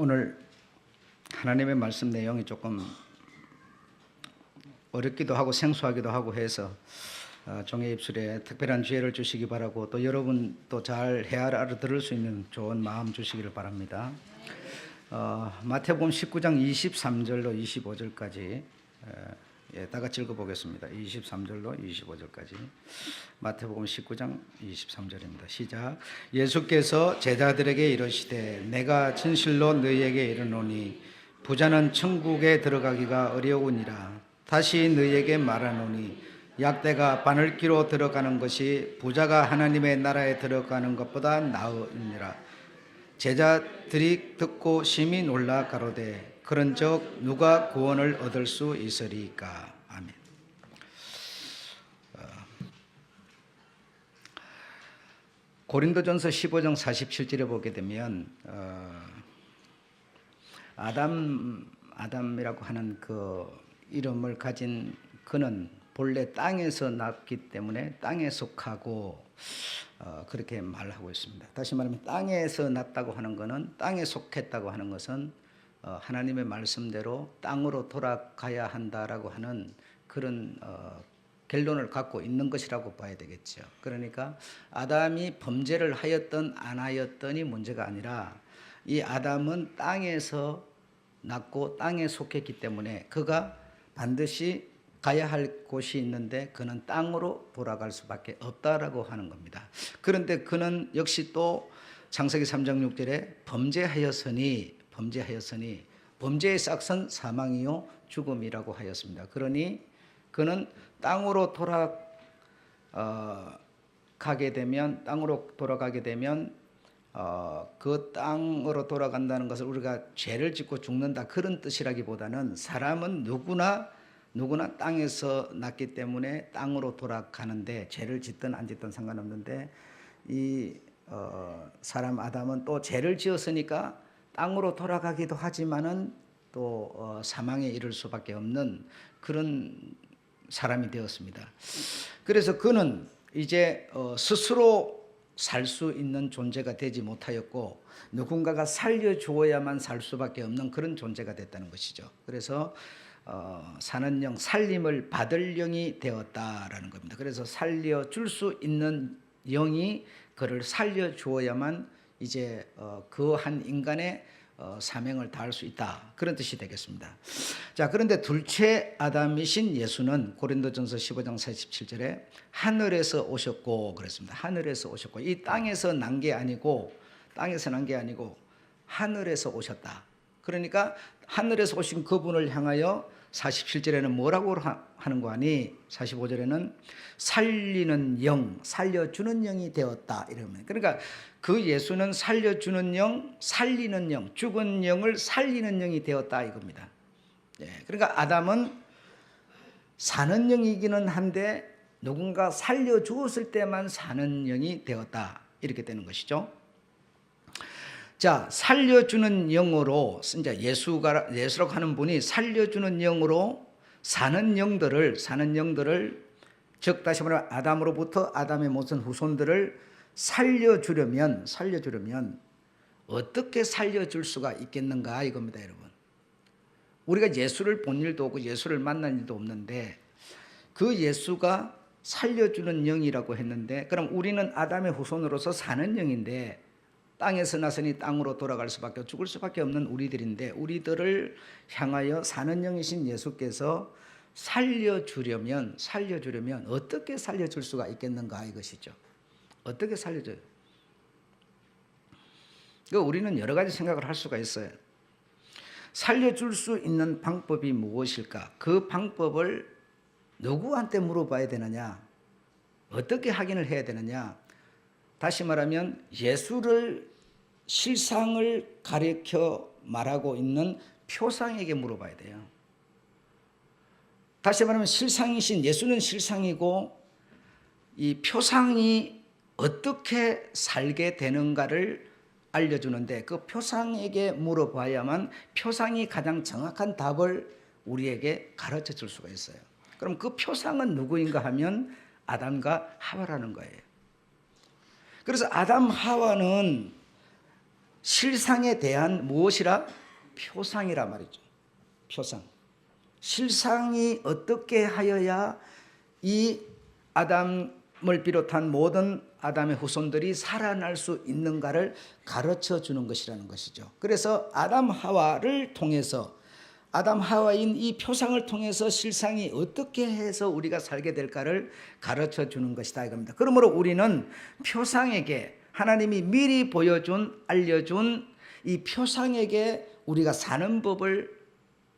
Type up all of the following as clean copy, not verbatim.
오늘 하나님의 말씀 내용이 조금 어렵기도 하고 생소하기도 하고 해서 종의 입술에 특별한 지혜를 주시기 바라고, 또 여러분 또 잘 알아들을 수 있는 좋은 마음 주시기를 바랍니다. 마태복음 19장 23절로 25절까지 다 같이 읽어보겠습니다. 23절로 25절까지 마태복음 19장 23절입니다. 시작. 예수께서 제자들에게 이르시되 내가 진실로 너희에게 이르노니 부자는 천국에 들어가기가 어려우니라. 다시 너희에게 말하노니 약대가 바늘기로 들어가는 것이 부자가 하나님의 나라에 들어가는 것보다 나으니라. 제자들이 듣고 심히 놀라 가로되 그런즉 누가 구원을 얻을 수 있으리까. 아멘. 고린도전서 15장 47절에 보게 되면 아담이라고 하는 그 이름을 가진 그는 본래 땅에서 났기 때문에 땅에 속하고 그렇게 말하고 있습니다. 다시 말하면 땅에서 났다고 하는 것은, 땅에 속했다고 하는 것은 하나님의 말씀대로 땅으로 돌아가야 한다라고 하는 그런 결론을 갖고 있는 것이라고 봐야 되겠죠. 그러니까 아담이 범죄를 하였든 안 하였든이 문제가 아니라 이 아담은 땅에서 났고 땅에 속했기 때문에 그가 반드시 가야 할 곳이 있는데 그는 땅으로 돌아갈 수밖에 없다라고 하는 겁니다. 그런데 그는 역시 또 창세기 3장 6절에 범죄하였으니 범죄의 싹은 사망이요 죽음이라고 하였습니다. 그러니 그는 땅으로 돌아가게 되면 그 땅으로 돌아간다는 것을 우리가 죄를 짓고 죽는다 그런 뜻이라기보다는 사람은 누구나 땅에서 났기 때문에 땅으로 돌아가는데, 죄를 짓든 안 짓든 상관없는데 이 사람 아담은 또 죄를 지었으니까 땅으로 돌아가기도 하지만은 또 사망에 이를 수밖에 없는 그런 사람이 되었습니다. 그래서 그는 이제 스스로 살 수 있는 존재가 되지 못하였고 누군가가 살려주어야만 살 수밖에 없는 그런 존재가 됐다는 것이죠. 그래서 사는 영, 살림을 받을 영이 되었다라는 겁니다. 그래서 살려줄 수 있는 영이 그를 살려주어야만 이제 그 한 인간의 사명을 다할 수 있다, 그런 뜻이 되겠습니다. 자, 그런데 둘째 아담이신 예수는 고린도전서 15장 47절에 하늘에서 오셨고 그랬습니다. 하늘에서 오셨고, 이 땅에서 난 게 아니고 하늘에서 오셨다. 그러니까 하늘에서 오신 그분을 향하여 47절에는 뭐라고 하는 거 아니? 45절에는 살리는 영, 살려주는 영이 되었다, 이러면. 그러니까 그 예수는 살려주는 영, 살리는 영, 죽은 영을 살리는 영이 되었다 이겁니다. 그러니까 아담은 사는 영이기는 한데 누군가 살려주었을 때만 사는 영이 되었다, 이렇게 되는 것이죠. 자, 살려주는 영으로, 이제 예수라고 하는 분이 살려주는 영으로 사는 영들을, 즉 다시 말하면 아담으로부터 아담의 모든 후손들을 살려주려면 어떻게 살려줄 수가 있겠는가 이겁니다, 여러분. 우리가 예수를 본 일도 없고 예수를 만난 일도 없는데 그 예수가 살려주는 영이라고 했는데, 그럼 우리는 아담의 후손으로서 사는 영인데 땅에서 나서니 땅으로 돌아갈 수밖에, 죽을 수밖에 없는 우리들인데 우리들을 향하여 사는 영이신 예수께서 살려주려면 어떻게 살려줄 수가 있겠는가 이것이죠. 어떻게 살려줘요? 우리는 여러 가지 생각을 할 수가 있어요. 살려줄 수 있는 방법이 무엇일까? 그 방법을 누구한테 물어봐야 되느냐? 어떻게 확인을 해야 되느냐? 다시 말하면 예수를, 실상을 가리켜 말하고 있는 표상에게 물어봐야 돼요. 다시 말하면 실상이신 예수는 실상이고 이 표상이 어떻게 살게 되는가를 알려주는데 그 표상에게 물어봐야만 표상이 가장 정확한 답을 우리에게 가르쳐 줄 수가 있어요. 그럼 그 표상은 누구인가 하면 아담과 하와라는 거예요. 그래서 아담 하와는 실상에 대한 무엇이라? 표상이라 말이죠. 표상. 실상이 어떻게 하여야 이 아담을 비롯한 모든 아담의 후손들이 살아날 수 있는가를 가르쳐 주는 것이라는 것이죠. 그래서 아담 하와를 통해서, 아담 하와인 이 표상을 통해서 실상이 어떻게 해서 우리가 살게 될까를 가르쳐 주는 것이다 이겁니다. 그러므로 우리는 표상에게, 하나님이 미리 보여준, 알려준 이 표상에게 우리가 사는 법을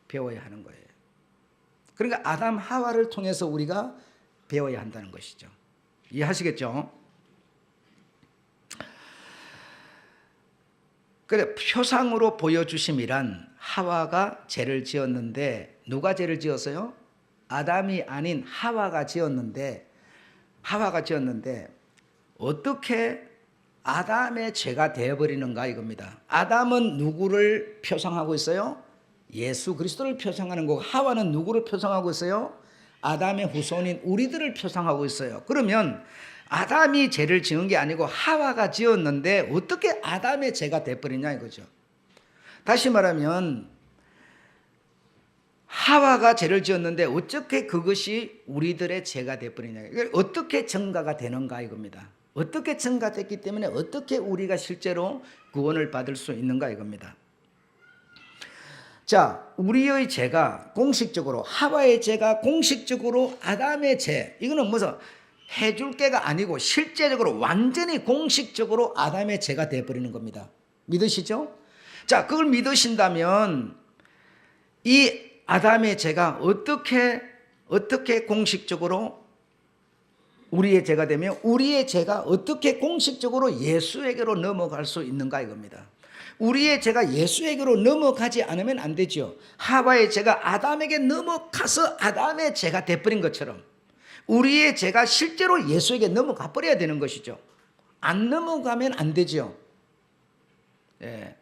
배워야 하는 거예요. 그러니까 아담 하와를 통해서 우리가 배워야 한다는 것이죠. 이해하시겠죠? 그래, 표상으로 보여주심이란, 하와가 죄를 지었는데, 누가 죄를 지었어요? 아담이 아닌 하와가 지었는데, 어떻게 아담의 죄가 되어버리는가 이겁니다. 아담은 누구를 표상하고 있어요? 예수 그리스도를 표상하는 거고, 하와는 누구를 표상하고 있어요? 아담의 후손인 우리들을 표상하고 있어요. 그러면 아담이 죄를 지은 게 아니고 하와가 지었는데 어떻게 아담의 죄가 돼버리냐 이거죠. 다시 말하면 하와가 죄를 지었는데 어떻게 그것이 우리들의 죄가 돼버리냐, 어떻게 증가가 되는가 이겁니다. 어떻게 증가됐기 때문에 어떻게 우리가 실제로 구원을 받을 수 있는가 이겁니다. 자, 우리의 죄가 공식적으로, 하와의 죄가 공식적으로 아담의 죄, 이거는 무슨 해줄 게가 아니고 실제적으로 완전히 공식적으로 아담의 죄가 되어버리는 겁니다. 믿으시죠? 자, 그걸 믿으신다면 이 아담의 죄가 어떻게 공식적으로 우리의 죄가 되며, 우리의 죄가 어떻게 공식적으로 예수에게로 넘어갈 수 있는가 이겁니다. 우리의 죄가 예수에게로 넘어가지 않으면 안 되죠. 하와의 죄가 아담에게 넘어가서 아담의 죄가 돼버린 것처럼 우리의 죄가 실제로 예수에게 넘어가 버려야 되는 것이죠. 안 넘어가면 안 되죠. 예.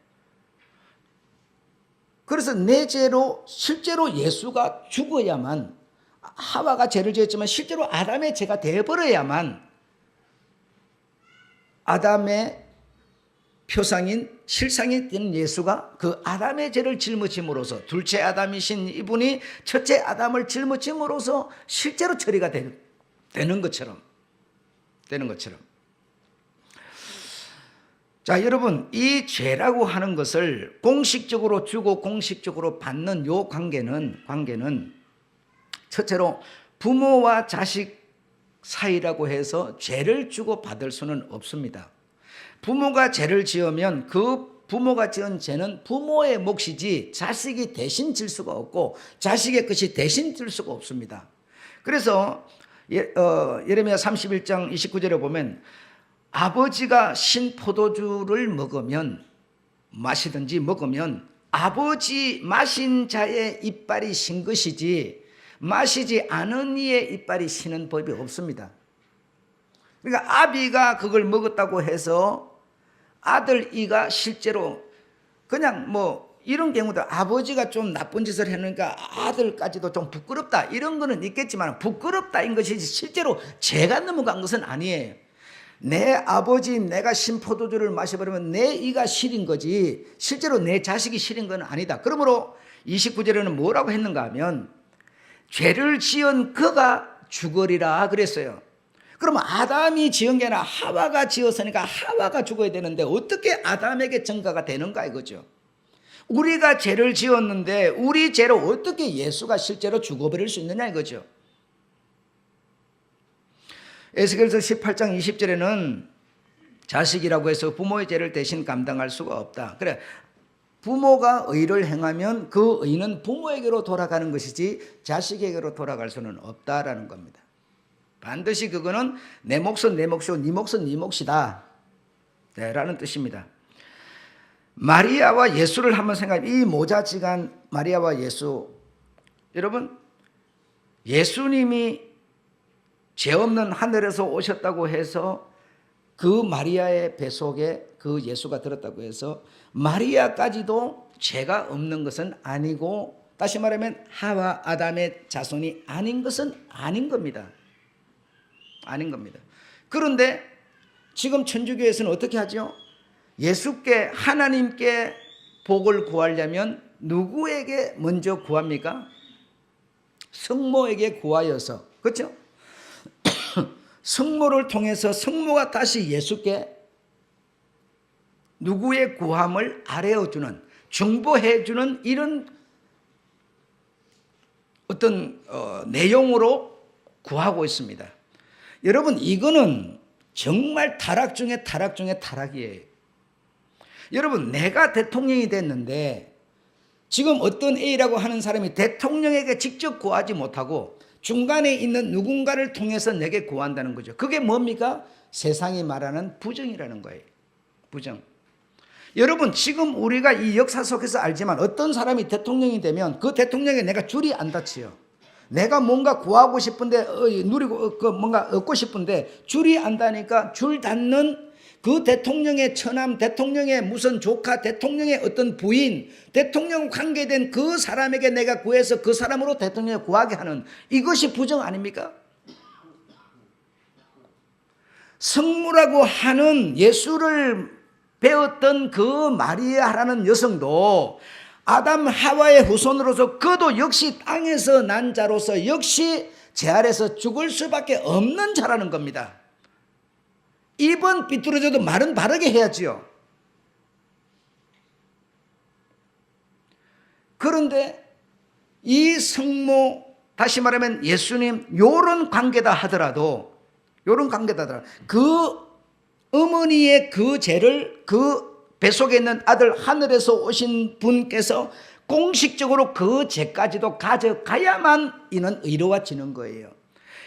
그래서 내 죄로 실제로 예수가 죽어야만, 하와가 죄를 지었지만 실제로 아담의 죄가 되어버려야만 아담의 표상인 실상이 된 예수가 그 아담의 죄를 짊어짐으로써, 둘째 아담이신 이분이 첫째 아담을 짊어짐으로써 실제로 처리가 되는 것처럼. 자, 여러분, 이 죄라고 하는 것을 공식적으로 주고 공식적으로 받는 요 관계는 첫째로 부모와 자식 사이라고 해서 죄를 주고 받을 수는 없습니다. 부모가 죄를 지으면 그 부모가 지은 죄는 부모의 몫이지 자식이 대신 질 수가 없고 자식의 것이 대신 질 수가 없습니다. 그래서 예레미야 31장 29절에 보면 아버지가 신 포도주를 마시든지 먹으면 아버지 마신 자의 이빨이 신 것이지 마시지 않은 이의 이빨이 신은 법이 없습니다. 그러니까 아비가 그걸 먹었다고 해서 아들 이가 실제로 그냥 이런 경우도 아버지가 좀 나쁜 짓을 해놓으니까 아들까지도 좀 부끄럽다 이런 거는 있겠지만 부끄럽다인 것이지 실제로 죄가 넘어간 것은 아니에요. 내 아버지 내가 신포도주를 마셔버리면 내 이가 실인 거지 실제로 내 자식이 실인 건 아니다. 그러므로 29절에는 뭐라고 했는가 하면 죄를 지은 그가 죽으리라 그랬어요. 그러면 아담이 지은 게 아니라 하와가 지었으니까 하와가 죽어야 되는데 어떻게 아담에게 증가가 되는가 이거죠. 우리가 죄를 지었는데 우리 죄로 어떻게 예수가 실제로 죽어버릴 수 있느냐 이거죠. 에스겔서 18장 20절에는 자식이라고 해서 부모의 죄를 대신 감당할 수가 없다. 그래, 부모가 의를 행하면 그 의는 부모에게로 돌아가는 것이지 자식에게로 돌아갈 수는 없다라는 겁니다. 반드시 그거는 내 몫은 내 몫이고 네 몫은 네 몫이다 라는 뜻입니다. 마리아와 예수를 한번 생각해. 이 모자지간 마리아와 예수, 여러분 예수님이 죄 없는 하늘에서 오셨다고 해서 그 마리아의 뱃속에 그 예수가 들었다고 해서 마리아까지도 죄가 없는 것은 아니고, 다시 말하면 하와 아담의 자손이 아닌 것은 아닌 겁니다. 그런데 지금 천주교에서는 어떻게 하죠? 예수께 하나님께 복을 구하려면 누구에게 먼저 구합니까? 성모에게 구하여서, 그렇죠? 성모를 통해서 성모가 다시 예수께 누구의 구함을 아뢰어주는, 중보해주는 이런 어떤 내용으로 구하고 있습니다. 여러분, 이거는 정말 타락 중에 타락 중에 타락이에요. 여러분, 내가 대통령이 됐는데 지금 어떤 A라고 하는 사람이 대통령에게 직접 구하지 못하고 중간에 있는 누군가를 통해서 내게 구한다는 거죠. 그게 뭡니까? 세상이 말하는 부정이라는 거예요. 부정. 여러분, 지금 우리가 이 역사 속에서 알지만 어떤 사람이 대통령이 되면 그 대통령에 내가 줄이 안 닿지요. 내가 뭔가 구하고 싶은데 누리고 뭔가 얻고 싶은데 줄이 안 닿으니까 줄 닿는 그 대통령의 처남, 대통령의 무슨 조카, 대통령의 어떤 부인, 대통령 관계된 그 사람에게 내가 구해서 그 사람으로 대통령을 구하게 하는, 이것이 부정 아닙니까? 성모라고 하는 예수를 배웠던 그 마리아라는 여성도 아담 하와의 후손으로서 그도 역시 땅에서 난 자로서 역시 제 아래서 죽을 수밖에 없는 자라는 겁니다. 입은 삐뚤어져도 말은 바르게 해야지요. 그런데 이 성모, 다시 말하면 예수님, 요런 관계다 하더라도 그 어머니의 그 죄를 그 뱃속에 있는 아들 하늘에서 오신 분께서 공식적으로 그 죄까지도 가져가야만 이는 의로워지는 거예요.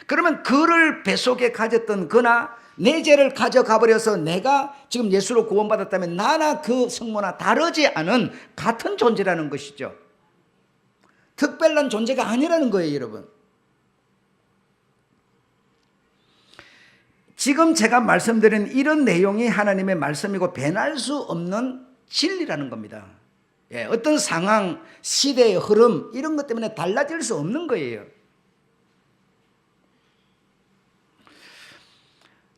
그러면 그를 뱃속에 가졌던 그나 내 죄를 가져가 버려서 내가 지금 예수로 구원받았다면 나나 그 성모나 다르지 않은 같은 존재라는 것이죠. 특별한 존재가 아니라는 거예요, 여러분. 지금 제가 말씀드린 이런 내용이 하나님의 말씀이고 변할 수 없는 진리라는 겁니다. 예, 어떤 상황, 시대의 흐름 이런 것 때문에 달라질 수 없는 거예요.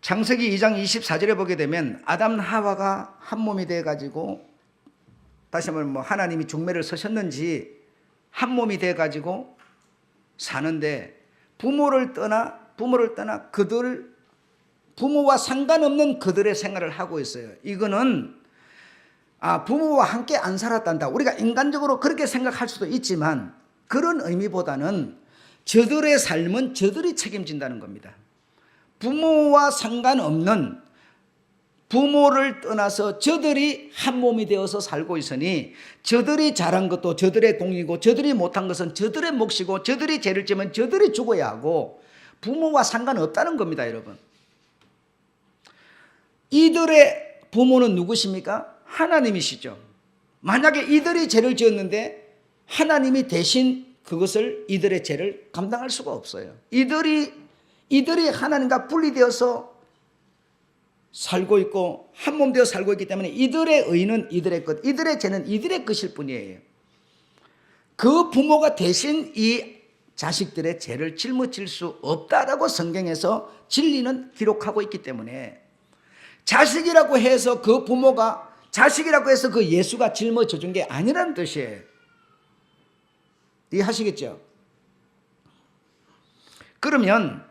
창세기 2장 24절에 보게 되면 아담 하와가 한 몸이 돼가지고, 다시 한번 하나님이 중매를 서셨는지 한 몸이 돼가지고 사는데 부모를 떠나 부모와 상관없는 그들의 생활을 하고 있어요. 이거는 부모와 함께 안 살았단다. 우리가 인간적으로 그렇게 생각할 수도 있지만 그런 의미보다는 저들의 삶은 저들이 책임진다는 겁니다. 부모와 상관없는, 부모를 떠나서 저들이 한 몸이 되어서 살고 있으니 저들이 잘한 것도 저들의 공이고 저들이 못한 것은 저들의 몫이고 저들이 죄를 지면 저들이 죽어야 하고 부모와 상관없다는 겁니다, 여러분. 이들의 부모는 누구십니까? 하나님이시죠. 만약에 이들이 죄를 지었는데 하나님이 대신 그것을, 이들의 죄를 감당할 수가 없어요. 이들이 하나님과 분리되어서 살고 있고 한 몸 되어 살고 있기 때문에 이들의 의는 이들의 것, 이들의 죄는 이들의 것일 뿐이에요. 그 부모가 대신 이 자식들의 죄를 짊어질 수 없다라고 성경에서 진리는 기록하고 있기 때문에 자식이라고 해서 그 부모가, 자식이라고 해서 그 예수가 짊어져 준 게 아니라는 뜻이에요. 이해하시겠죠? 그러면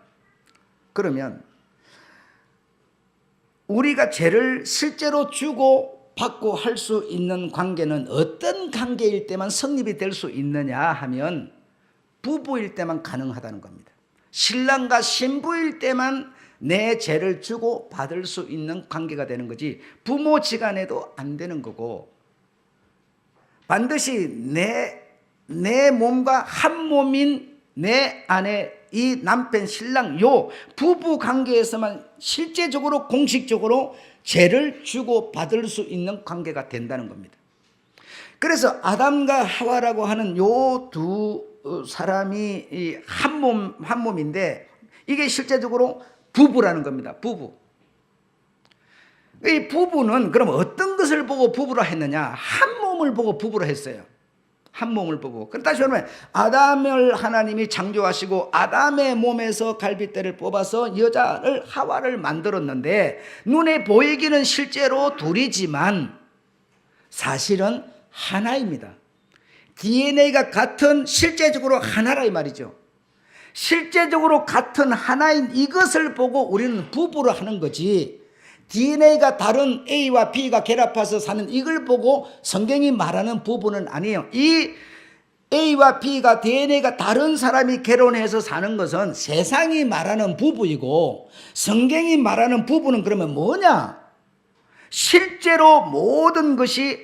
우리가 죄를 실제로 주고 받고 할 수 있는 관계는 어떤 관계일 때만 성립이 될 수 있느냐 하면 부부일 때만 가능하다는 겁니다. 신랑과 신부일 때만 내 죄를 주고 받을 수 있는 관계가 되는 거지 부모지간에도 안 되는 거고, 반드시 내 몸과 한 몸인 내 아내, 이 남편, 신랑, 요 부부 관계에서만 실제적으로 공식적으로 죄를 주고 받을 수 있는 관계가 된다는 겁니다. 그래서 아담과 하와라고 하는 요 두 사람이 한 몸인데 이게 실제적으로 부부라는 겁니다. 부부. 이 부부는 그럼 어떤 것을 보고 부부라 했느냐? 한 몸을 보고 부부라 했어요. 한 몸을 보고, 그럼 다시 말하면 아담을 하나님이 창조하시고 아담의 몸에서 갈빗대를 뽑아서 여자를 하와를 만들었는데 눈에 보이기는 실제로 둘이지만 사실은 하나입니다. DNA가 같은 실제적으로 하나라 이 말이죠. 실제적으로 같은 하나인 이것을 보고 우리는 부부를 하는 거지, DNA가 다른 A와 B가 결합해서 사는 이걸 보고 성경이 말하는 부부는 아니에요. 이 A와 B가 DNA가 다른 사람이 결혼해서 사는 것은 세상이 말하는 부부이고, 성경이 말하는 부부는 그러면 뭐냐? 실제로 모든 것이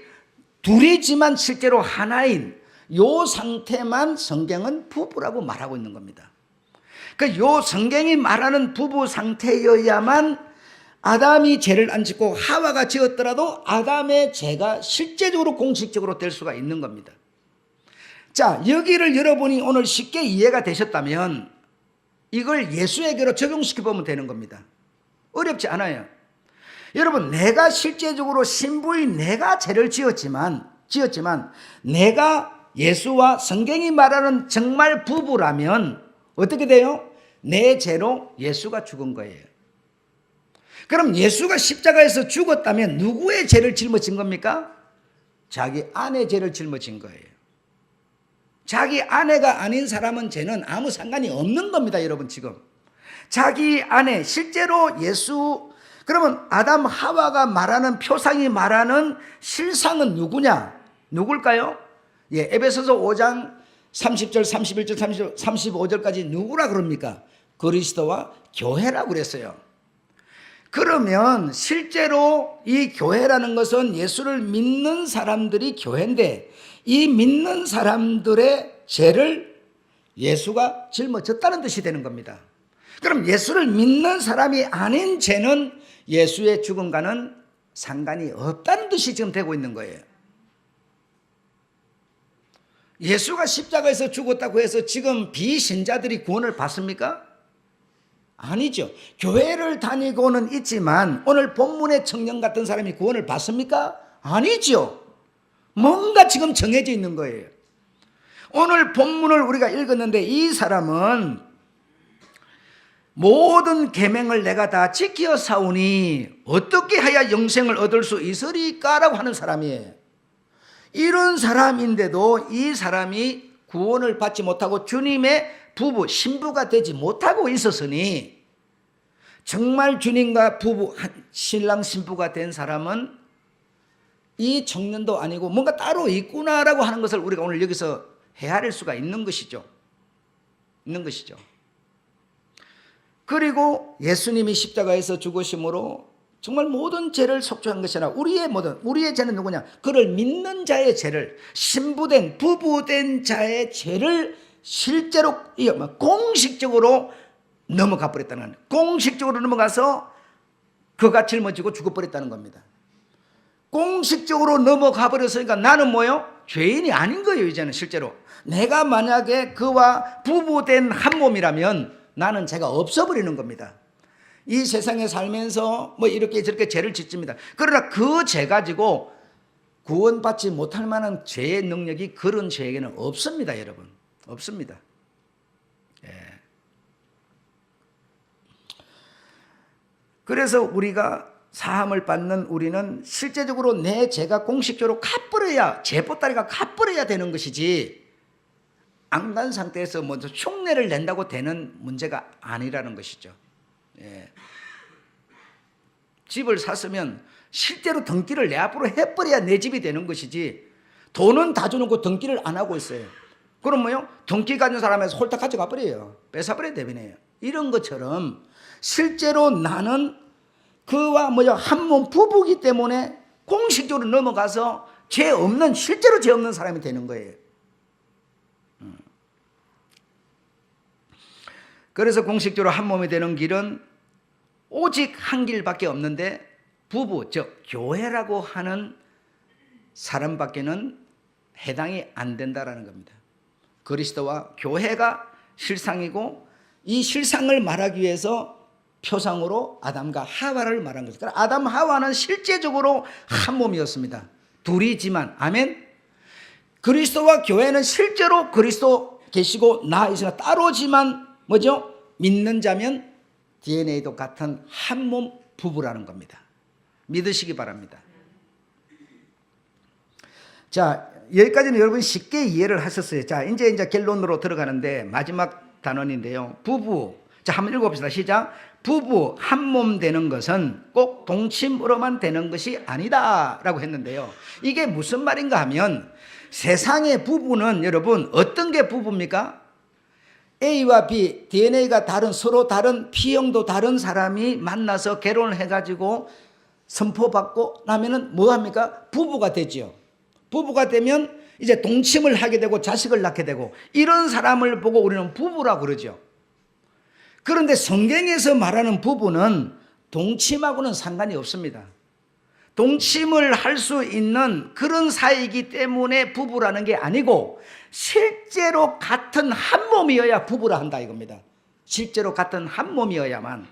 둘이지만 실제로 하나인 요 상태만 성경은 부부라고 말하고 있는 겁니다. 그러니까 요 성경이 말하는 부부 상태여야만 아담이 죄를 안 짓고 하와가 지었더라도 아담의 죄가 실제적으로 공식적으로 될 수가 있는 겁니다. 자, 여기를 여러분이 오늘 쉽게 이해가 되셨다면 이걸 예수에게로 적용시켜 보면 되는 겁니다. 어렵지 않아요. 여러분, 내가 실제적으로 신부인 내가 죄를 지었지만 내가 예수와 성경이 말하는 정말 부부라면 어떻게 돼요? 내 죄로 예수가 죽은 거예요. 그럼 예수가 십자가에서 죽었다면 누구의 죄를 짊어진 겁니까? 자기 아내 죄를 짊어진 거예요. 자기 아내가 아닌 사람은 죄는 아무 상관이 없는 겁니다, 여러분. 지금 자기 아내, 실제로 예수, 그러면 아담 하와가 말하는, 표상이 말하는 실상은 누구냐? 누굴까요? 예, 에베소서 5장 30절, 31절, 35절까지 누구라 그럽니까? 그리스도와 교회라고 그랬어요. 그러면 실제로 이 교회라는 것은 예수를 믿는 사람들이 교회인데, 이 믿는 사람들의 죄를 예수가 짊어졌다는 뜻이 되는 겁니다. 그럼 예수를 믿는 사람이 아닌 죄는 예수의 죽음과는 상관이 없다는 뜻이 지금 되고 있는 거예요. 예수가 십자가에서 죽었다고 해서 지금 비신자들이 구원을 받습니까? 아니죠. 교회를 다니고는 있지만 오늘 본문의 청년 같은 사람이 구원을 받습니까? 아니죠. 뭔가 지금 정해져 있는 거예요. 오늘 본문을 우리가 읽었는데 이 사람은 모든 계명을 내가 다 지켜 사오니 어떻게 해야 영생을 얻을 수 있으리까라고 하는 사람이에요. 이런 사람인데도 이 사람이 구원을 받지 못하고 주님의 부부, 신부가 되지 못하고 있었으니, 정말 주님과 부부, 신랑 신부가 된 사람은 이 청년도 아니고 뭔가 따로 있구나라고 하는 것을 우리가 오늘 여기서 헤아릴 수가 있는 것이죠. 그리고 예수님이 십자가에서 죽으심으로 정말 모든 죄를 속죄한 것이 아니라 우리의 죄는 누구냐? 그를 믿는 자의 죄를, 신부된 부부된 자의 죄를 실제로 공식적으로 넘어가 버렸다는 겁니다. 공식적으로 넘어가서 그가 짊어지고 죽어버렸다는 겁니다. 공식적으로 넘어가 버렸으니까 나는 뭐요? 죄인이 아닌 거예요. 이제는 실제로 내가 만약에 그와 부부된 한 몸이라면 나는 죄가 없어버리는 겁니다. 이 세상에 살면서 뭐 이렇게 저렇게 죄를 짓습니다. 그러나 그 죄 가지고 구원받지 못할 만한 죄의 능력이 그런 죄에게는 없습니다, 여러분. 없습니다. 예. 그래서 우리가 사함을 받는 우리는 실제적으로 내 죄가 공식적으로 갚버려야, 죄보따리가 갚버려야 되는 것이지, 안 간 상태에서 먼저 흉내를 낸다고 되는 문제가 아니라는 것이죠. 예. 집을 샀으면 실제로 등기를 내 앞으로 해버려야 내 집이 되는 것이지, 돈은 다 주놓고 등기를 안 하고 있어요. 그럼 뭐요? 등기 가진 사람에서 홀딱 가져가 버려요. 뺏어버려야 되네요. 이런 것처럼 실제로 나는 그와 한 몸 부부기 때문에 공식적으로 넘어가서 죄 없는, 실제로 죄 없는 사람이 되는 거예요. 그래서 공식적으로 한 몸이 되는 길은 오직 한 길밖에 없는데, 부부, 즉 교회라고 하는 사람밖에는 해당이 안 된다라는 겁니다. 그리스도와 교회가 실상이고, 이 실상을 말하기 위해서 표상으로 아담과 하와를 말한 것입니다. 그러니까 아담 하와는 실제적으로 한 몸이었습니다. 둘이지만, 아멘. 그리스도와 교회는 실제로 그리스도 계시고 나 있으나 따로지만 뭐죠? 믿는 자면 DNA도 같은 한 몸 부부라는 겁니다. 믿으시기 바랍니다. 자, 여기까지는 여러분 쉽게 이해를 하셨어요. 자, 이제 결론으로 들어가는데 마지막 단원인데요. 부부. 자, 한번 읽어봅시다. 시작. 부부 한 몸 되는 것은 꼭 동침으로만 되는 것이 아니다 라고 했는데요. 이게 무슨 말인가 하면 세상의 부부는 여러분 어떤 게 부부입니까? A와 B, DNA가 다른 서로 다른 P형도 다른 사람이 만나서 결혼을 해가지고 선포받고 나면은 뭐합니까? 부부가 되죠. 부부가 되면 이제 동침을 하게 되고 자식을 낳게 되고 이런 사람을 보고 우리는 부부라고 그러죠. 그런데 성경에서 말하는 부부는 동침하고는 상관이 없습니다. 동침을 할 수 있는 그런 사이이기 때문에 부부라는 게 아니고 실제로 같은 한 몸이어야 부부라 한다 이겁니다. 실제로 같은 한 몸이어야만.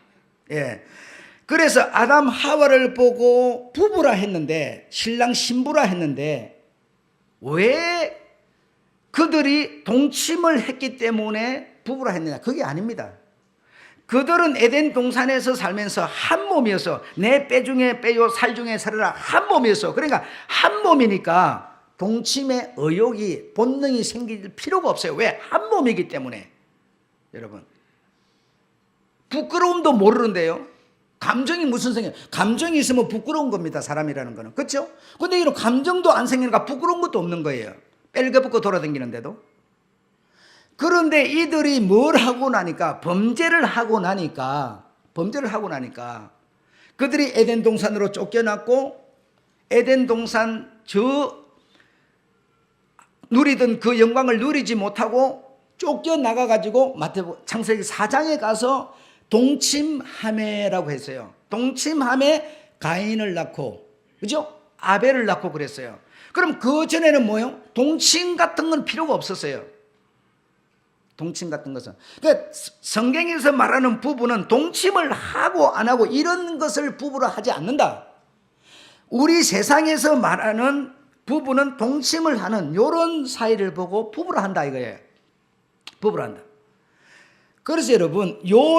예. 그래서 아담 하와를 보고 부부라 했는데 신랑 신부라 했는데 왜 그들이 동침을 했기 때문에 부부라 했느냐? 그게 아닙니다. 그들은 에덴 동산에서 살면서 한 몸이어서 내 뼈 중에 뼈요 살 중에 살이라 한 몸이어서 그러니까 한 몸이니까 동침의 의욕이 본능이 생길 필요가 없어요. 왜? 한 몸이기 때문에. 여러분 부끄러움도 모르는데요. 감정이 무슨 생겨요? 감정이 있으면 부끄러운 겁니다. 사람이라는 거는. 그렇죠? 근데 이런 감정도 안 생기니까 부끄러운 것도 없는 거예요. 뺄거벗고 돌아다니는데도. 그런데 이들이 뭘 하고 나니까 범죄를 하고 나니까 그들이 에덴 동산으로 쫓겨났고 에덴 동산 누리던 그 영광을 누리지 못하고 쫓겨나가 가지고 창세기 4장에 가서 동침하매라고 했어요. 동침하매 가인을 낳고 그죠? 아벨을 낳고 그랬어요. 그럼 그 전에는 뭐예요? 동침 같은 건 필요가 없었어요. 동침 같은 것은. 그러니까 성경에서 말하는 부부는 동침을 하고 안 하고 이런 것을 부부로 하지 않는다. 우리 세상에서 말하는 부부는 동침을 하는 이런 사이를 보고 부부로 한다 이거예요. 부부로 한다. 그래서 여러분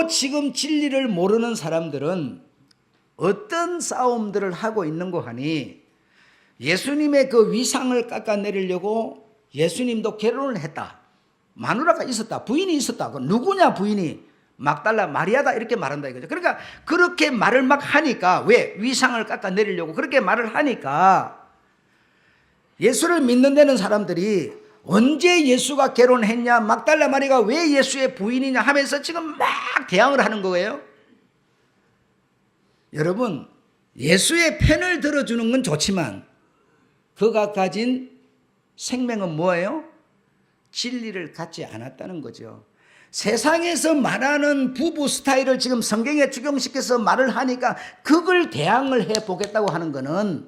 지금 진리를 모르는 사람들은 어떤 싸움들을 하고 있는 거 하니 예수님의 그 위상을 깎아내리려고 예수님도 결혼을 했다. 마누라가 있었다. 부인이 있었다. 그 누구냐 부인이? 막달라 마리아다 이렇게 말한다 이거죠. 그러니까 그렇게 말을 막 하니까 왜? 위상을 깎아내리려고 그렇게 말을 하니까 예수를 믿는 데는 사람들이 언제 예수가 결혼했냐? 막달라 마리아가 왜 예수의 부인이냐 하면서 지금 막 대항을 하는 거예요. 여러분 예수의 편을 들어주는 건 좋지만 그가 가진 생명은 뭐예요? 진리를 갖지 않았다는 거죠. 세상에서 말하는 부부 스타일을 지금 성경에 적용시켜서 말을 하니까 그걸 대항을 해보겠다고 하는 거는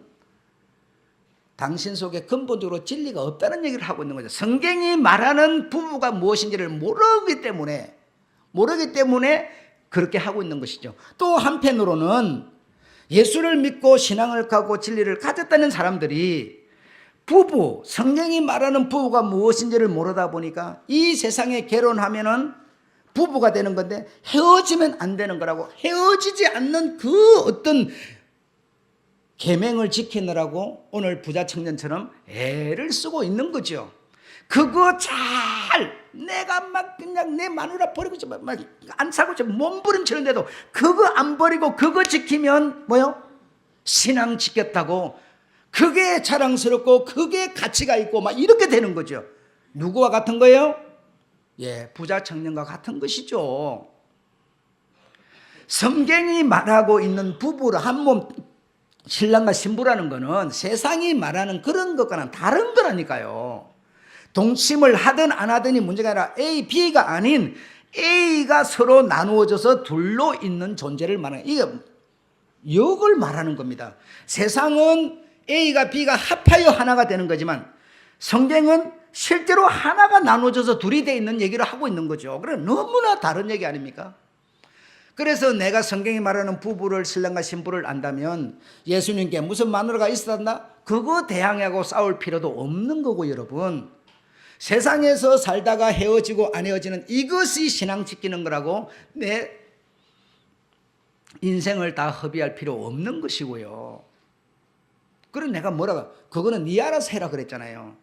당신 속에 근본적으로 진리가 없다는 얘기를 하고 있는 거죠. 성경이 말하는 부부가 무엇인지를 모르기 때문에 그렇게 하고 있는 것이죠. 또 한편으로는 예수를 믿고 신앙을 가고 진리를 가졌다는 사람들이 성경이 말하는 부부가 무엇인지를 모르다 보니까 이 세상에 결혼하면은 부부가 되는 건데 헤어지면 안 되는 거라고 헤어지지 않는 그 어떤 계명을 지키느라고 오늘 부자 청년처럼 애를 쓰고 있는 거죠. 그거 내가 막 그냥 내 마누라 버리고 막 안 사고 몸부림치는데도 그거 안 버리고 그거 지키면 뭐요? 신앙 지켰다고 그게 자랑스럽고 그게 가치가 있고 막 이렇게 되는 거죠. 누구와 같은 거예요? 예, 부자 청년과 같은 것이죠. 성경이 말하고 있는 부부로 한 몸 신랑과 신부라는 거는 세상이 말하는 그런 것과는 다른 거라니까요. 동침을 하든 안 하든이 문제가 아니라 A, B가 아닌 A가 서로 나누어져서 둘로 있는 존재를 말하는 이걸 말하는 겁니다. 세상은 A가 B가 합하여 하나가 되는 거지만 성경은 실제로 하나가 나눠져서 둘이 되어 있는 얘기를 하고 있는 거죠. 그래 너무나 다른 얘기 아닙니까? 그래서 내가 성경이 말하는 부부를, 신랑과 신부를 안다면 예수님께 무슨 마누라가 있었나? 그거 대항하고 싸울 필요도 없는 거고, 여러분. 세상에서 살다가 헤어지고 안 헤어지는 이것이 신앙 지키는 거라고 내 인생을 다 허비할 필요 없는 것이고요. 그럼 내가 뭐라고, 그거는 네 알아서 해라 그랬잖아요.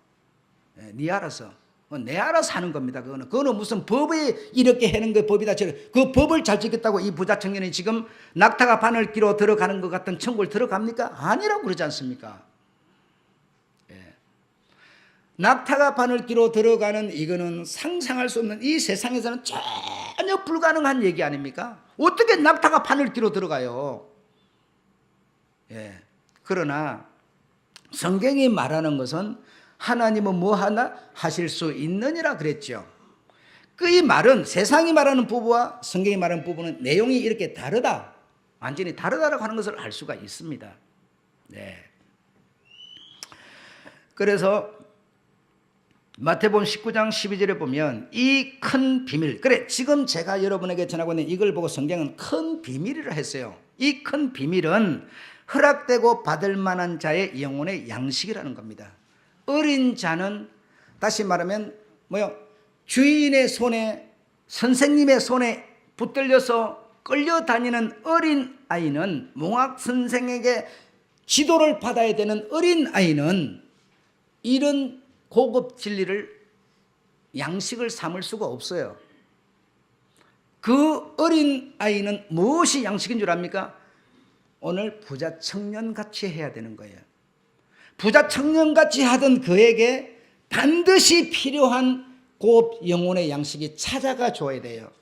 네 알아서. 내 알아서 하는 겁니다. 그거는 무슨 법이 이렇게 하는 거 법이다. 그 법을 잘 지켰다고 이 부자 청년이 지금 낙타가 바늘 끼로 들어가는 것 같은 천국을 들어갑니까? 아니라고 그러지 않습니까? 낙타가 바늘기로 들어가는 이거는 상상할 수 없는, 이 세상에서는 전혀 불가능한 얘기 아닙니까? 어떻게 낙타가 바늘기로 들어가요? 그러나 성경이 말하는 것은 하나님은 뭐 하나 하실 수 있느니라 그랬죠. 그 이 말은 세상이 말하는 부부와 성경이 말하는 부부는 내용이 이렇게 다르다, 완전히 다르다라고 하는 것을 알 수가 있습니다. 그래서 마태복음 19장 12절에 보면 이 큰 비밀, 그래 지금 제가 여러분에게 전하고 있는 이걸 보고 성경은 큰 비밀이라 했어요. 이 큰 비밀은 허락되고 받을 만한 자의 영혼의 양식이라는 겁니다. 어린 자는 다시 말하면 뭐요? 주인의 손에, 선생님의 손에 붙들려서 끌려다니는 어린 아이는, 몽학 선생에게 지도를 받아야 되는 어린 아이는 이런 고급 진리를, 양식을 삼을 수가 없어요. 그 어린 아이는 무엇이 양식인 줄 압니까? 오늘 부자 청년같이 해야 되는 거예요. 부자 청년같이 하던 그에게 반드시 필요한 고급 영혼의 양식이 찾아가 줘야 돼요.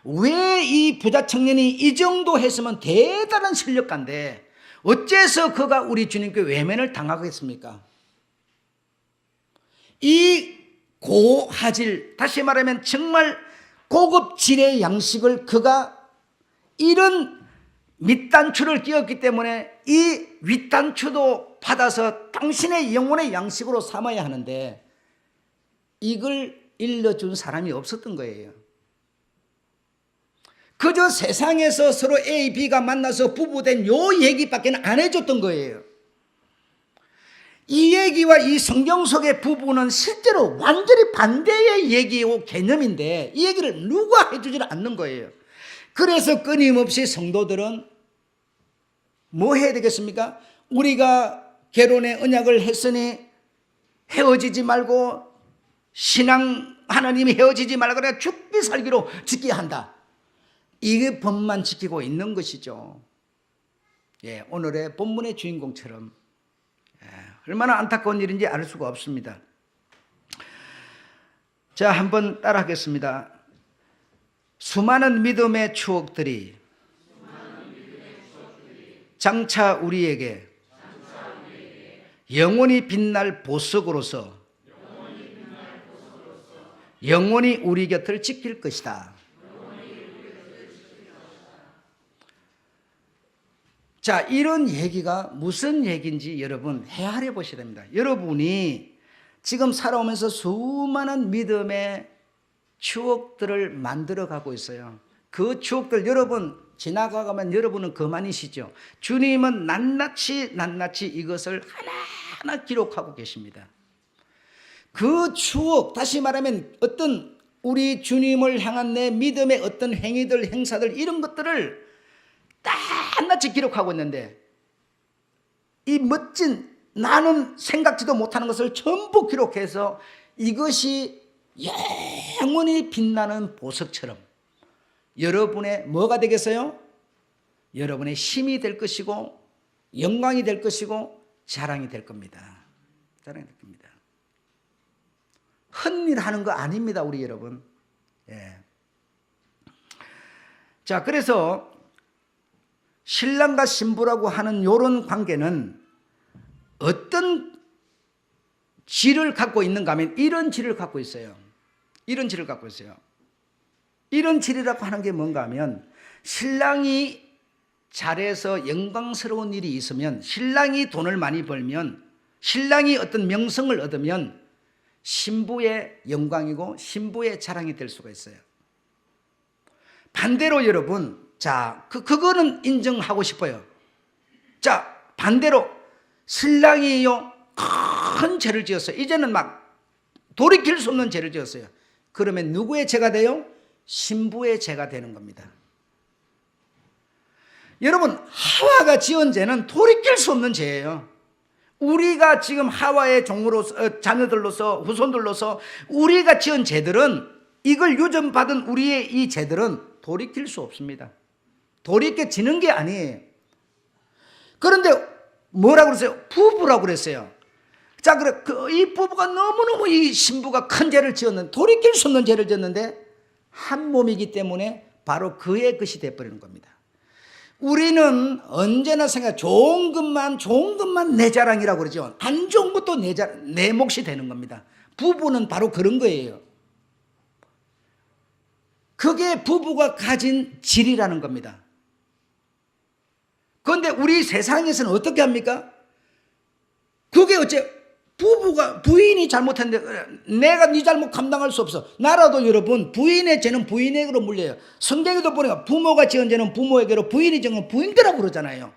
왜 이 부자 청년이 이 정도 했으면 대단한 실력가인데 어째서 그가 우리 주님께 외면을 당하겠습니까? 이 고화질, 다시 말하면 정말 고급 질의 양식을 그가 이런 밑단추를 끼웠기 때문에 이 윗단추도 받아서 당신의 영혼의 양식으로 삼아야 하는데 이걸 일러준 사람이 없었던 거예요. 그저 세상에서 서로 A, B가 만나서 부부된 요 얘기밖에 안 해줬던 거예요. 이 얘기와 이 성경 속의 부부는 실제로 완전히 반대의 얘기고 개념인데 이 얘기를 누가 해주지 않는 거예요. 그래서 끊임없이 성도들은 뭐 해야 되겠습니까? 우리가 결혼의 언약을 했으니 헤어지지 말고, 신앙 하나님이 헤어지지 말고 그래 죽기 살기로 지켜야 한다. 이게 법만 지키고 있는 것이죠. 오늘의 본문의 주인공처럼 얼마나 안타까운 일인지 알 수가 없습니다. 자, 한번 따라하겠습니다. 수많은 믿음의 추억들이 장차 우리에게 영원히 빛날 보석으로서 영원히 우리 곁을 지킬 것이다. 자, 이런 얘기가 무슨 얘기인지 여러분 헤아려 보셔야 됩니다. 여러분이 지금 살아오면서 수많은 믿음의 추억들을 만들어가고 있어요. 그 추억들 여러분 지나가면 여러분은 그만이시죠. 주님은 낱낱이 이것을 하나하나 기록하고 계십니다. 그 추억, 다시 말하면 어떤 우리 주님을 향한 내 믿음의 어떤 행위들, 행사들 이런 것들을 낱낱이 기록하고 있는데 이 멋진, 나는 생각지도 못하는 것을 전부 기록해서 이것이 영원히 빛나는 보석처럼 여러분의 뭐가 되겠어요? 여러분의 힘이 될 것이고 영광이 될 것이고 자랑이 될 겁니다. 자랑이 될 겁니다. 헛일 하는 거 아닙니다, 우리 여러분. 자, 그래서 신랑과 신부라고 하는 이런 관계는 어떤 질을 갖고 있는가 하면 이런 질을 갖고 있어요. 이런 질을 갖고 있어요. 이런 질이라고 하는 게 뭔가 하면 신랑이 잘해서 영광스러운 일이 있으면, 신랑이 돈을 많이 벌면, 신랑이 어떤 명성을 얻으면 신부의 영광이고 신부의 자랑이 될 수가 있어요. 반대로 여러분, 자, 그거는 인정하고 싶어요. 자, 반대로 신랑이요 큰 죄를 지었어요. 이제는 막 돌이킬 수 없는 죄를 지었어요. 그러면 누구의 죄가 돼요? 신부의 죄가 되는 겁니다. 여러분, 하와가 지은 죄는 돌이킬 수 없는 죄예요. 우리가 지금 하와의 종으로서, 자녀들로서, 후손들로서 우리가 지은 죄들은, 이걸 유전받은 우리의 이 죄들은 돌이킬 수 없습니다. 돌이켜지는 게 아니에요. 그런데 뭐라고 그랬어요? 부부라고 그랬어요. 자, 그래, 이 부부가 너무너무 이 신부가 큰 죄를 지었는데, 돌이킬 수 없는 죄를 지었는데, 한 몸이기 때문에 바로 그의 것이 되어버리는 겁니다. 우리는 언제나 생각, 좋은 것만 내 자랑이라고 그러죠. 안 좋은 것도 내 몫이 되는 겁니다. 부부는 바로 그런 거예요. 그게 부부가 가진 질이라는 겁니다. 그런데 우리 세상에서는 어떻게 합니까? 그게 부인이 잘못했는데 내가 네 잘못 감당할 수 없어. 나라도 여러분, 부인의 죄는 부인에게로 물려요. 성경에도 보니까 부모가 지은 죄는 부모에게로, 부인이 지은 건 부인들하고 그러잖아요.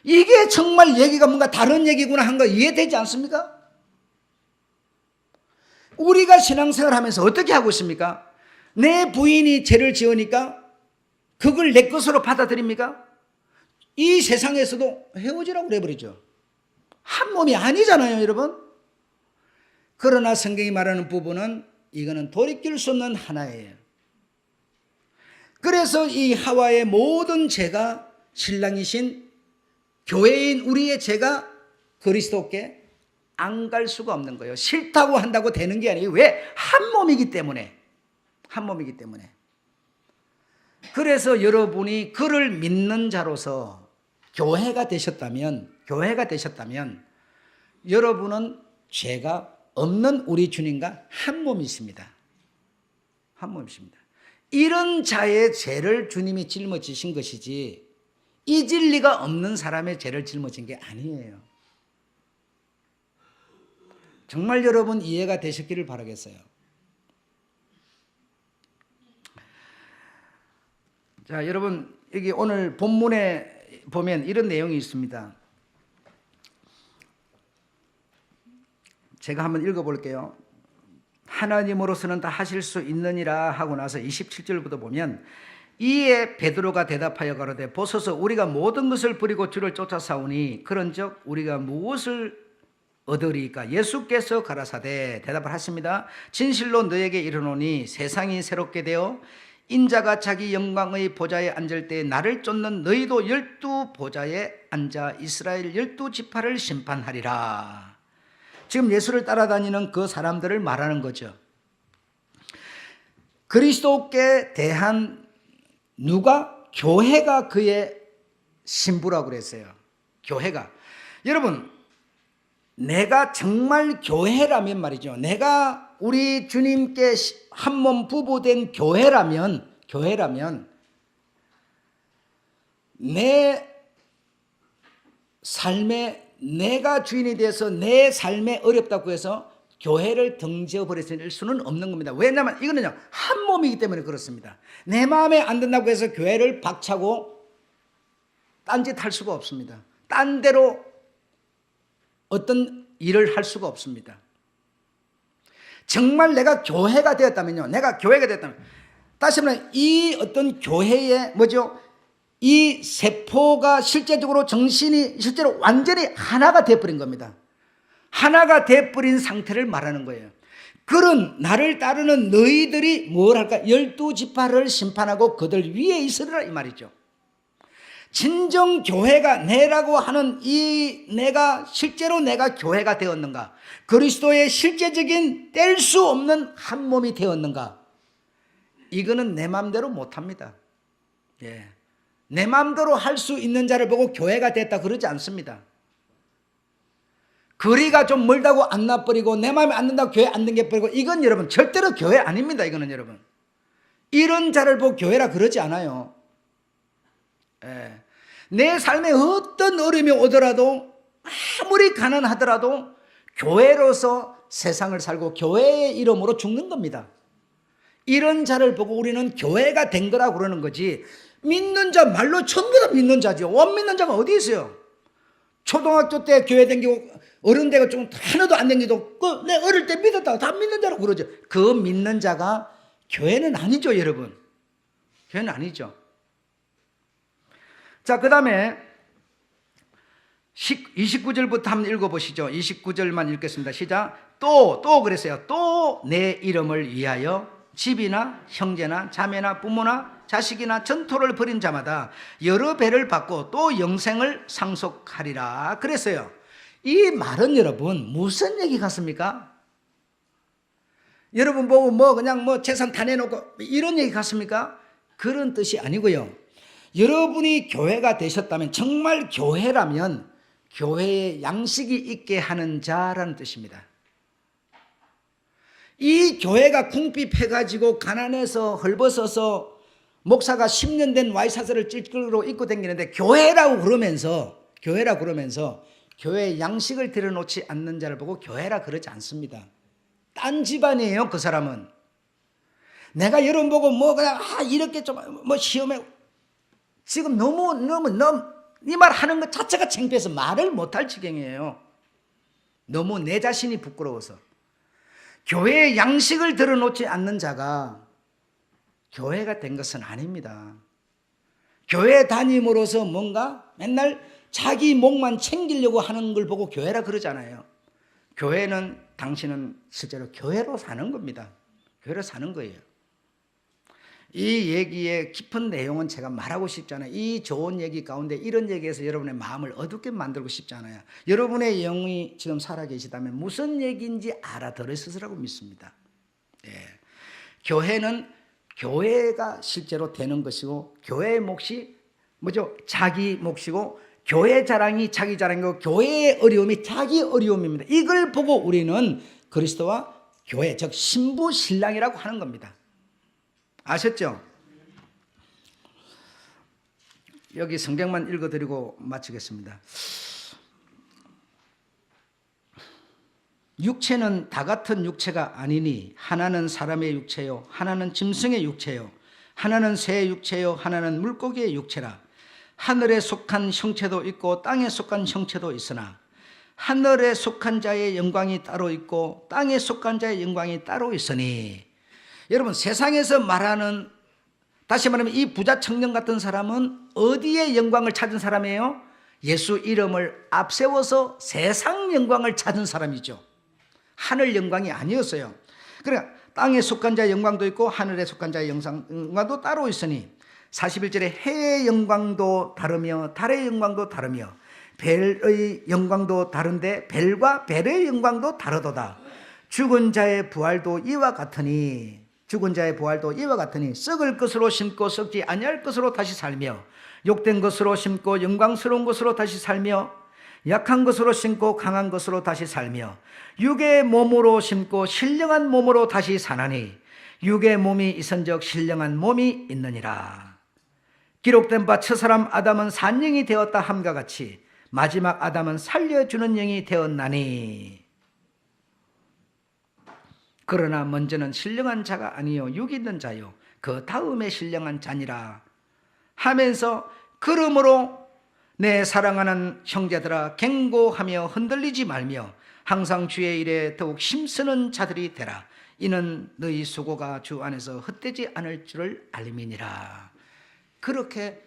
이게 정말 얘기가 뭔가 다른 얘기구나 한 거 이해되지 않습니까? 우리가 신앙생활 하면서 어떻게 하고 있습니까? 내 부인이 죄를 지으니까 그걸 내 것으로 받아들입니까? 이 세상에서도 헤어지라고 그래버리죠. 한 몸이 아니잖아요, 여러분. 그러나 성경이 말하는 부부는 이거는 돌이킬 수 없는 하나예요. 그래서 이 하와의 모든 죄가, 신랑이신 교회인 우리의 죄가 그리스도께 안 갈 수가 없는 거예요. 싫다고 한다고 되는 게 아니에요. 왜? 한 몸이기 때문에. 한 몸이기 때문에. 그래서 여러분이 그를 믿는 자로서 교회가 되셨다면 여러분은 죄가 없는 우리 주님과 한 몸이십니다. 한 몸이십니다. 이런 자의 죄를 주님이 짊어지신 것이지, 잊을 리가 없는 사람의 죄를 짊어진 게 아니에요. 정말 여러분 이해가 되셨기를 바라겠어요. 자, 여러분, 여기 오늘 본문에 보면 이런 내용이 있습니다. 제가 한번 읽어볼게요. 하나님으로서는 다 하실 수 있느니라 하고 나서 27절부터 보면, 이에 베드로가 대답하여 가로되 보소서, 우리가 모든 것을 버리고 주를 쫓아 싸우니 그런즉 우리가 무엇을 얻으리까? 예수께서 가라사대 대답을 하십니다. 진실로 너에게 이르노니 세상이 새롭게 되어 인자가 자기 영광의 보좌에 앉을 때 나를 쫓는 너희도 12 보좌에 앉아 이스라엘 12지파를 심판하리라. 지금 예수를 따라다니는 그 사람들을 말하는 거죠. 그리스도께 대한 누가? 교회가 그의 신부라고 그랬어요. 교회가. 여러분, 내가 정말 교회라면 말이죠. 내가 우리 주님께 한 몸 부부된 교회라면 내 삶에, 내가 주인이 돼서 내 삶에 어렵다고 해서 교회를 등지어 버릴 수는 없는 겁니다. 왜냐하면 이거는요, 한 몸이기 때문에 그렇습니다. 내 마음에 안 든다고 해서 교회를 박차고 딴짓 할 수가 없습니다. 딴 데로 어떤 일을 할 수가 없습니다. 정말 내가 교회가 되었다면요, 다시 말하면 이 어떤 교회의 이 세포가 실제적으로 정신이 실제로 완전히 하나가 되어버린 겁니다. 하나가 되어버린 상태를 말하는 거예요. 그런 나를 따르는 너희들이 뭘 할까? 12지파를 심판하고 그들 위에 있으리라, 이 말이죠. 진정 교회가 내라고 하는 실제로 내가 교회가 되었는가? 그리스도의 실제적인 뗄 수 없는 한 몸이 되었는가? 이거는 내 마음대로 못합니다. 예. 내 마음대로 할 수 있는 자를 보고 교회가 됐다 그러지 않습니다. 거리가 좀 멀다고 안 놔버리고 내 마음에 안 든다고 교회 안 등겨버리고, 이건 여러분 절대로 교회 아닙니다. 이거는 여러분, 이런 자를 보고 교회라 그러지 않아요. 예. 내 삶에 어떤 어려움이 오더라도, 아무리 가난하더라도 교회로서 세상을 살고 교회의 이름으로 죽는 겁니다. 이런 자를 보고 우리는 교회가 된 거라고 그러는 거지. 믿는 자 말로 전부 다 믿는 자죠. 원 믿는 자가 어디 있어요? 초등학교 때 교회 다니고 어른 되고 좀 하나도 안 다니도 내 어릴 때 믿었다고 다 믿는 자라고 그러죠. 그 믿는 자가 교회는 아니죠, 여러분. 교회는 아니죠. 자, 그 다음에 29절부터 한번 읽어보시죠. 29절만 읽겠습니다. 시작. 또 그랬어요. 또 내 이름을 위하여 집이나 형제나 자매나 부모나 자식이나 전토를 벌인 자마다 여러 배를 받고 또 영생을 상속하리라 그랬어요. 이 말은 여러분 무슨 얘기 같습니까? 여러분 보고 그냥 재산 다 내놓고 이런 얘기 같습니까? 그런 뜻이 아니고요. 여러분이 교회가 되셨다면, 정말 교회라면 교회에 양식이 있게 하는 자라는 뜻입니다. 이 교회가 궁핍해가지고 가난해서 헐벗어서 목사가 10년 된 와이셔츠를 찔끄러 입고 다니는데 교회라고 그러면서 교회에 양식을 들여놓지 않는 자를 보고 교회라 그러지 않습니다. 딴 집안이에요, 그 사람은. 내가 여러분 보고 그냥 이렇게 좀 시험에 지금 너무 이 말 하는 것 자체가 창피해서 말을 못할 지경이에요. 너무 내 자신이 부끄러워서. 교회에 양식을 들여놓지 않는 자가 교회가 된 것은 아닙니다. 교회 다님으로서 뭔가 맨날 자기 목만 챙기려고 하는 걸 보고 교회라 그러잖아요. 교회는, 당신은 실제로 교회로 사는 겁니다. 교회로 사는 거예요. 이 얘기의 깊은 내용은 제가 말하고 싶잖아요. 이 좋은 얘기 가운데 이런 얘기에서 여러분의 마음을 어둡게 만들고 싶잖아요. 여러분의 영이 지금 살아계시다면 무슨 얘기인지 알아들으시리라고 믿습니다. 예. 교회는 교회가 실제로 되는 것이고, 교회의 몫이 뭐죠? 자기 몫이고, 교회 자랑이 자기 자랑이고, 교회의 어려움이 자기 어려움입니다. 이걸 보고 우리는 그리스도와 교회, 즉 신부 신랑이라고 하는 겁니다. 아셨죠? 여기 성경만 읽어드리고 마치겠습니다. 육체는 다 같은 육체가 아니니 하나는 사람의 육체요, 하나는 짐승의 육체요, 하나는 새의 육체요, 하나는 물고기의 육체라. 하늘에 속한 형체도 있고 땅에 속한 형체도 있으나 하늘에 속한 자의 영광이 따로 있고 땅에 속한 자의 영광이 따로 있으니, 여러분 세상에서 말하는, 다시 말하면 이 부자 청년 같은 사람은 어디에 영광을 찾은 사람이에요? 예수 이름을 앞세워서 세상 영광을 찾은 사람이죠. 하늘 영광이 아니었어요. 그러니까 땅에 속한 자의 영광도 있고 하늘에 속한 자의 영광도 따로 있으니, 41절에 해의 영광도 다르며 달의 영광도 다르며 벨의 영광도 다른데 벨과 벨의 영광도 다르도다. 죽은 자의 부활도 이와 같으니 썩을 것으로 심고 썩지 아니할 것으로 다시 살며, 욕된 것으로 심고 영광스러운 것으로 다시 살며, 약한 것으로 심고 강한 것으로 다시 살며, 육의 몸으로 심고 신령한 몸으로 다시 사나니 육의 몸이 있은즉 신령한 몸이 있느니라. 기록된 바 첫사람 아담은 산영이 되었다 함과 같이 마지막 아담은 살려주는 영이 되었나니, 그러나 먼저는 신령한 자가 아니요 육 있는 자요 그 다음에 신령한 자니라 하면서, 그러므로 내 사랑하는 형제들아 경고하며 흔들리지 말며 항상 주의 일에 더욱 힘쓰는 자들이 되라. 이는 너희 수고가 주 안에서 헛되지 않을 줄을 알미니라. 그렇게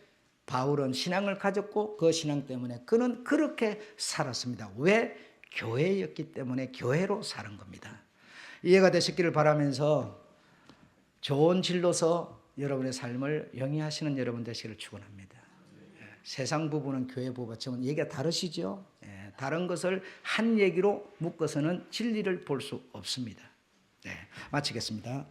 바울은 신앙을 가졌고 그 신앙 때문에 그는 그렇게 살았습니다. 왜? 교회였기 때문에 교회로 사는 겁니다. 이해가 되셨기를 바라면서 좋은 진로서 여러분의 삶을 영위하시는 여러분 되시기를 축원합니다. 세상 부부는 교회 부부처럼 얘기가 다르시죠? 다른 것을 한 얘기로 묶어서는 진리를 볼 수 없습니다. 마치겠습니다.